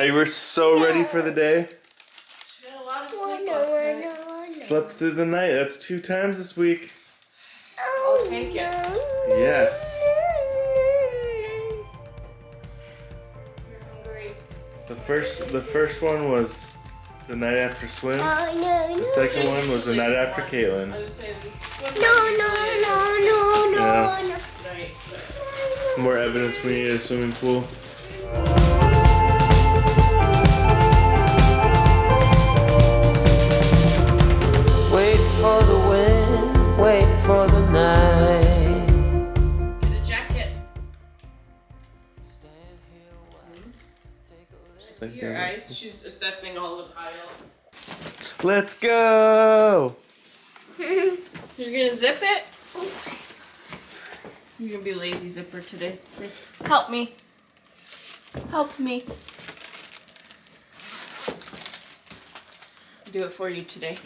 You were so ready for the day. She had a lot of sleep last night. Slept through the night. That's 2 times this week. I'll take it. Yes. You're hungry. The first one was the night after swim. The second one was the night after Caitlin. I was saying, swim Yeah. night, but More evidence we need a swimming pool. Wait for the wind, wait for the night. get a jacket. Stand here while take a Just See like your that. eyes? She's assessing all the pile. Let's go. You're gonna zip it? You're gonna be lazy zipper today. Help me. Help me. Do it for you today.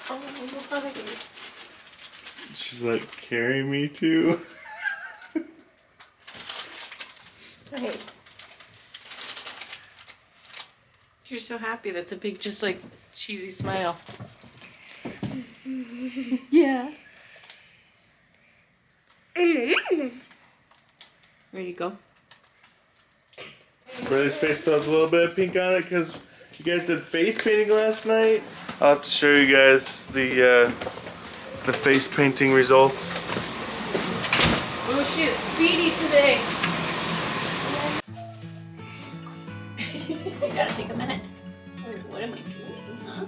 Oh, She's like, carry me too. hey. You're so happy. That's a big, just like, cheesy smile. Yeah. Ready to go? Brother's face still has a little bit of pink on it because you guys did face painting last night. I'll have to show you guys the face painting results. Oh, she is speedy today. I gotta take a minute. What am I doing, huh?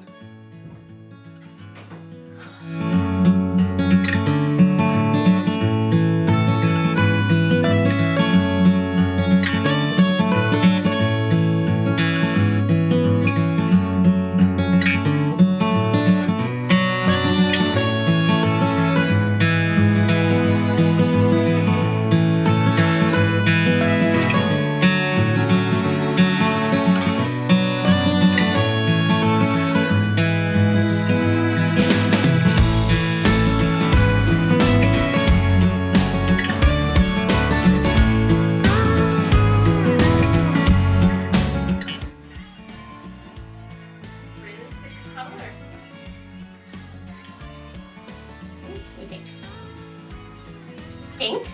Pink?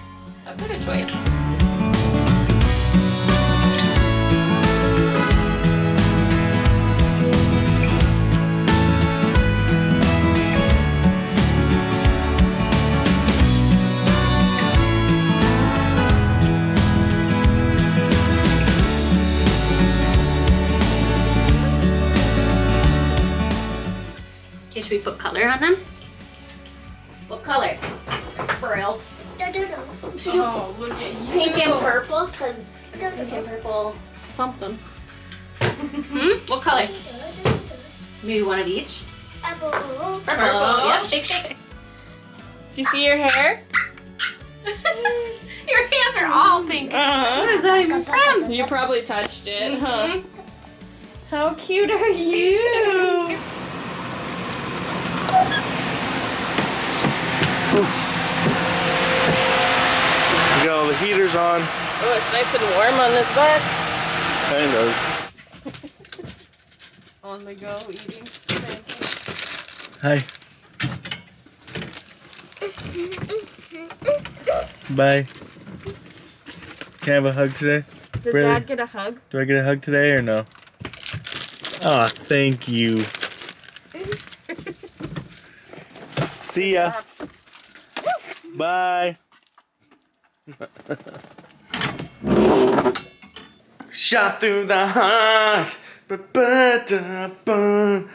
That's a good choice. Okay, should we put color on them? What color? Braille's. Should we do look at you. pink and purple? Cause pink and purple something. What color? Maybe one of each. Purple. Yep. Shake, shake. Do you see your hair? Your hands are all pink. What is that even from? You probably touched it, huh? Mhm. How cute are you? We got all the heaters on. Oh, it's nice and warm on this bus. Kind of. On the go, eating. Hi. Bye. Can I have a hug today? Does Really? Dad get a hug? Do I get a hug today or no? Aw, thank you. See ya. Bye. Shot through the heart. Ba-ba-da-ba.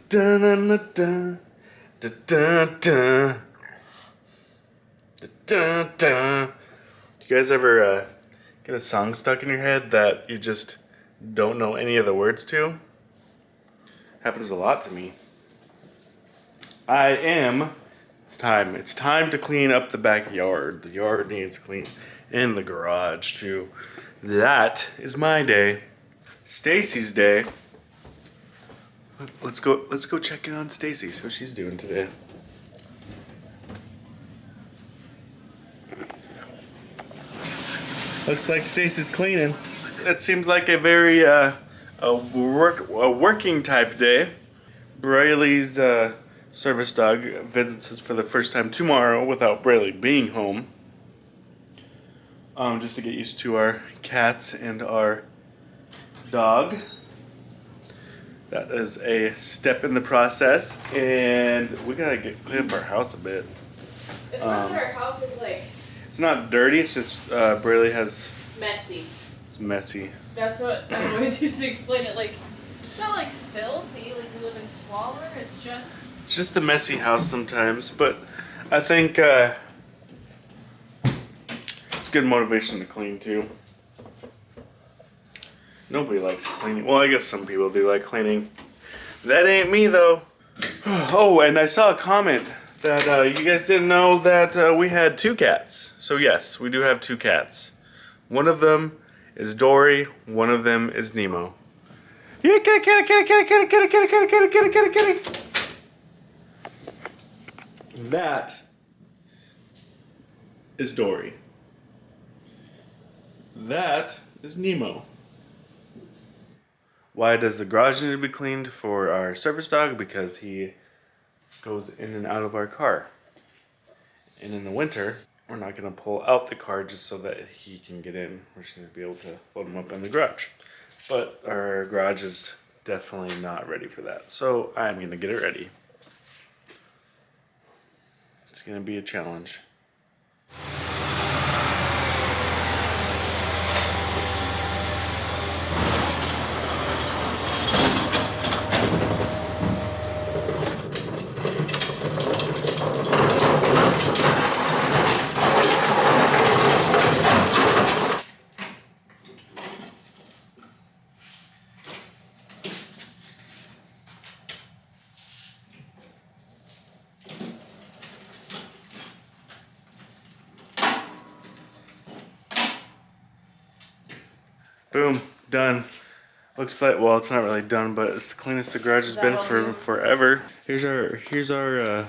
Da-da-da-da. Da-da-da. Da-da-da. You guys ever get a song stuck in your head that you just don't know any of the words to? Happens a lot to me. It's time to clean up the backyard. The yard needs clean. And the garage too. That is my day. Stacy's day. Let's go check in on Stacy, see what she's doing today. Looks like Stacy's cleaning. It seems like a very a working type day. Braylee's service dog visits us for the first time tomorrow without Braylee being home. Just to get used to our cats and our dog. That is a step in the process, and we gotta clean up our house a bit. It's not that our house is like It's not dirty. It's just Braylee has. messy. It's messy. That's what I always used to explain it. Like, it's not like filthy, like we live in squalor. It's just a messy house sometimes, but I think it's good motivation to clean too. Nobody likes cleaning. Well, I guess some people do like cleaning. That ain't me though. Oh, and I saw a comment that you guys didn't know that we had 2 cats. So yes, we do have 2 cats. One of them is Dory. One of them is Nemo. Yeah, kitty. That is Dory. That is Nemo. Why does the garage need to be cleaned for our service dog? Because he goes in and out of our car. And in the winter, we're not going to pull out the car just so that he can get in. We're just going to be able to load him up in the garage. But our garage is definitely not ready for that. So I'm going to get it ready. It's going to be a challenge. Boom, done. Looks like, well, it's not really done, but it's the cleanest the garage has been for forever. Here's our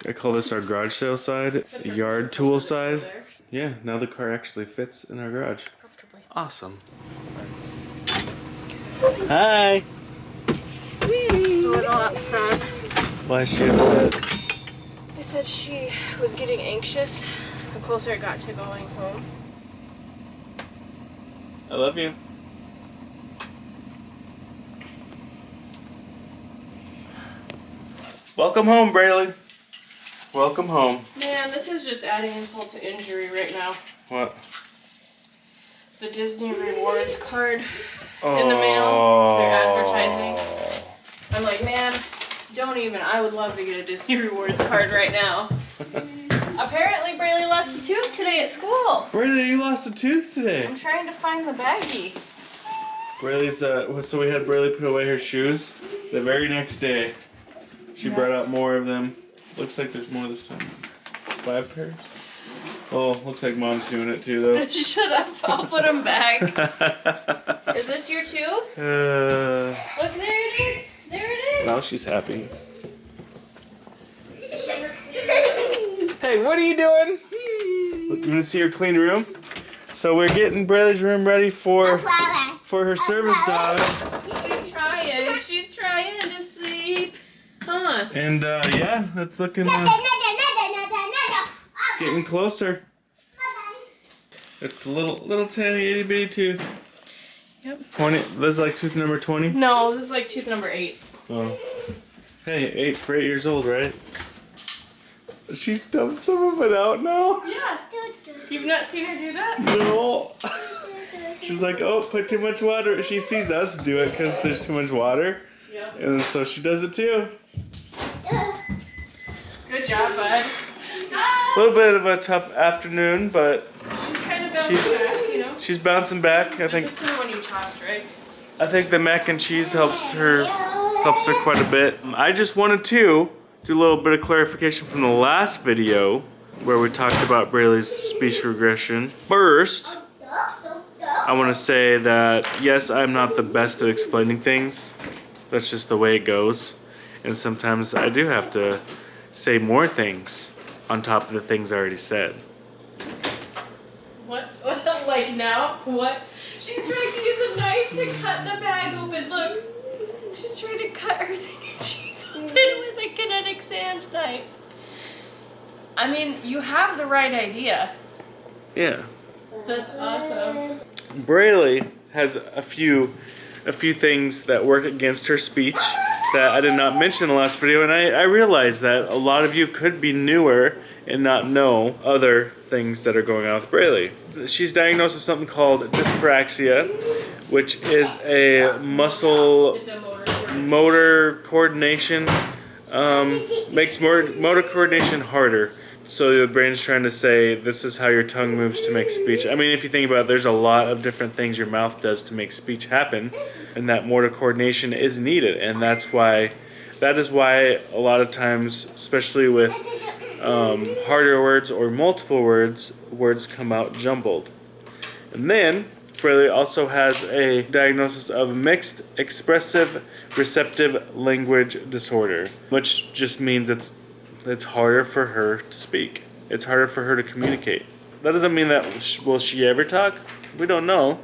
I call this our garage sale side, yard tool side. Yeah, now the car actually fits in our garage. comfortably. Awesome. Hi. What upset? Why is she upset? They said she was getting anxious the closer it got to going home. I love you. Welcome home, Braylee. Welcome home. Man, this is just adding insult to injury right now. What? The Disney Rewards card in the mail. They're advertising. I'm like, man, don't even. I would love to get a Disney Rewards card right now. Apparently, Braylee lost a tooth today at school. Braylee, you lost a tooth today. I'm trying to find the baggie. Braylee's, so we had Braylee put away her shoes. The very next day, she brought out more of them. Looks like there's more this time. 5 pairs? Oh, looks like Mom's doing it too, though. Shut up, I'll put them back. Is this your tooth? Look, there it is. There it is. Now she's happy. Hey, what are you doing? Look, you want to see her clean room? So we're getting Braylee's room ready for her service dog. She's trying to sleep. Huh. And yeah, that's looking getting closer. It's the little tiny itty bitty tooth. Yep. 20. This is like tooth number 20. No, this is like tooth number 8. Oh. Hey, 8 for 8 years old, right? She's dumped some of it out now. Yeah. You've not seen her do that? No. She's like, oh, put too much water. She sees us do it because there's too much water. Yeah. And so she does it too. Good job, bud. A little bit of a tough afternoon, but She's kind of bouncing back, you know? she's bouncing back. I This think is the one you tossed, right? the mac and cheese helps her quite a bit. I just wanted to do a little bit of clarification from the last video where we talked about Braylee's speech regression. First, I want to say that yes, I'm not the best at explaining things. That's just the way it goes. And sometimes I do have to say more things on top of the things I already said. What? Like now? What? She's trying to use a knife to cut the bag open. Look. She's trying to cut her thing of cheese open with a kinetic sand knife. I mean, you have the right idea. Yeah. That's awesome. Braylee has a few things that work against her speech that I did not mention in the last video, and I realized that a lot of you could be newer and not know other things that are going on with Braylee. She's diagnosed with something called dyspraxia, which is a muscle It's a motor coordination, makes motor coordination harder. So the brain's trying to say, this is how your tongue moves to make speech. I mean, if you think about it, there's a lot of different things your mouth does to make speech happen, and that motor coordination is needed. And that is why a lot of times, especially with harder words or multiple words come out jumbled. And then Braylee also has a diagnosis of mixed expressive receptive language disorder, which just means it's harder for her to speak. It's harder for her to communicate. That doesn't mean that will she ever talk? We don't know.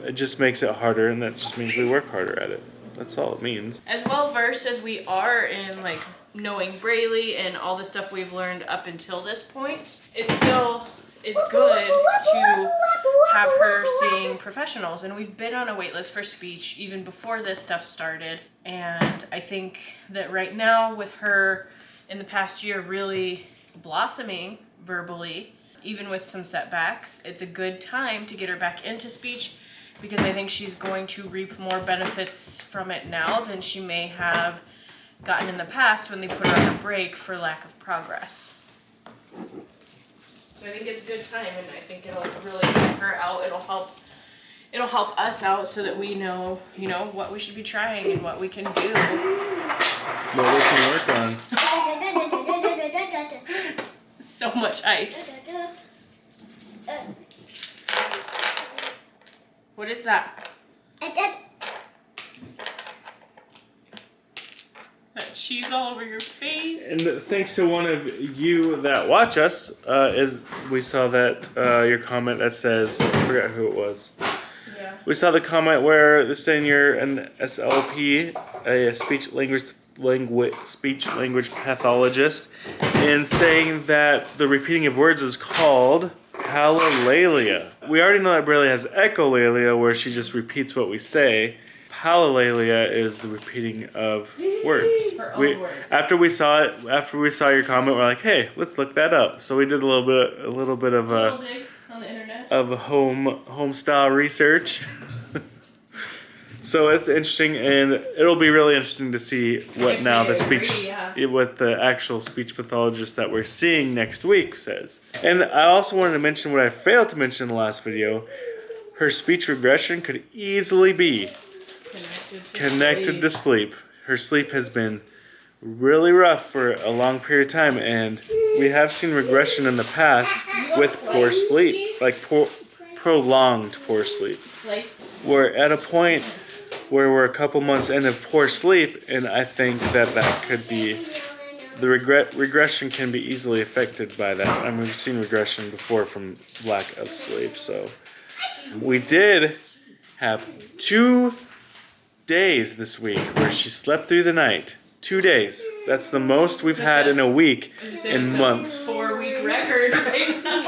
It just makes it harder, and that just means we work harder at it. That's all it means. As well versed as we are in like knowing Braylee and all the stuff we've learned up until this point, it still is good to have her seeing professionals. And we've been on a wait list for speech even before this stuff started. And I think that right now with her in the past year really blossoming verbally, even with some setbacks, it's a good time to get her back into speech, because I think she's going to reap more benefits from it now than she may have gotten in the past when they put her on a break for lack of progress. So I think it's a good time, and I think it'll really help her out. It'll help us out so that we know, what we should be trying and what we can do. What we can work on. So much ice. What is that? That cheese all over your face. And thanks to one of you that watch us, we saw that your comment that says, I forgot who it was. Yeah. We saw the comment where they're saying you're an SLP, a speech language pathologist, and saying that the repeating of words is called palilalia. We already know that Braylee has echolalia, where she just repeats what we say. Palilalia is the repeating of words. Her own words. After we saw your comment, we're like, hey, let's look that up. So we did a little bit of Little dig on the internet. of home style research. So it's interesting, and it'll be really interesting to see what If now they the agree, speech, yeah. what the actual speech pathologist that we're seeing next week says. And I also wanted to mention what I failed to mention in the last video. Her speech regression could easily be connected to sleep. Her sleep has been really rough for a long period of time, and we have seen regression in the past with poor sleep, like prolonged poor sleep. We're at a point where we're a couple months into poor sleep, and I think that could be, the regression can be easily affected by that. I mean, we've seen regression before from lack of sleep, so. We did have 2 days this week where she slept through the night. 2 days. That's the most we've had in a week in months. 4-week record right now.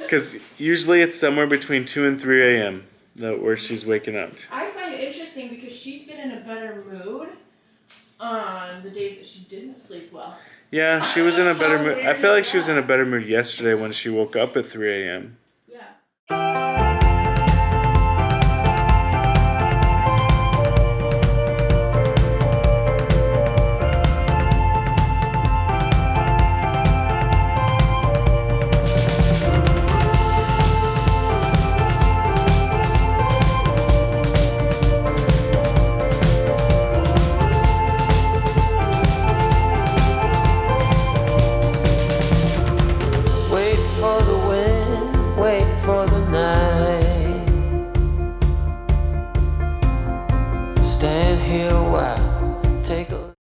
Because usually it's somewhere between 2 and 3 a.m. where she's waking up. I find it interesting because she's been in a better mood on the days that she didn't sleep well. Yeah, she was in a better mood. I feel like she was in a better mood yesterday when she woke up at 3 a.m.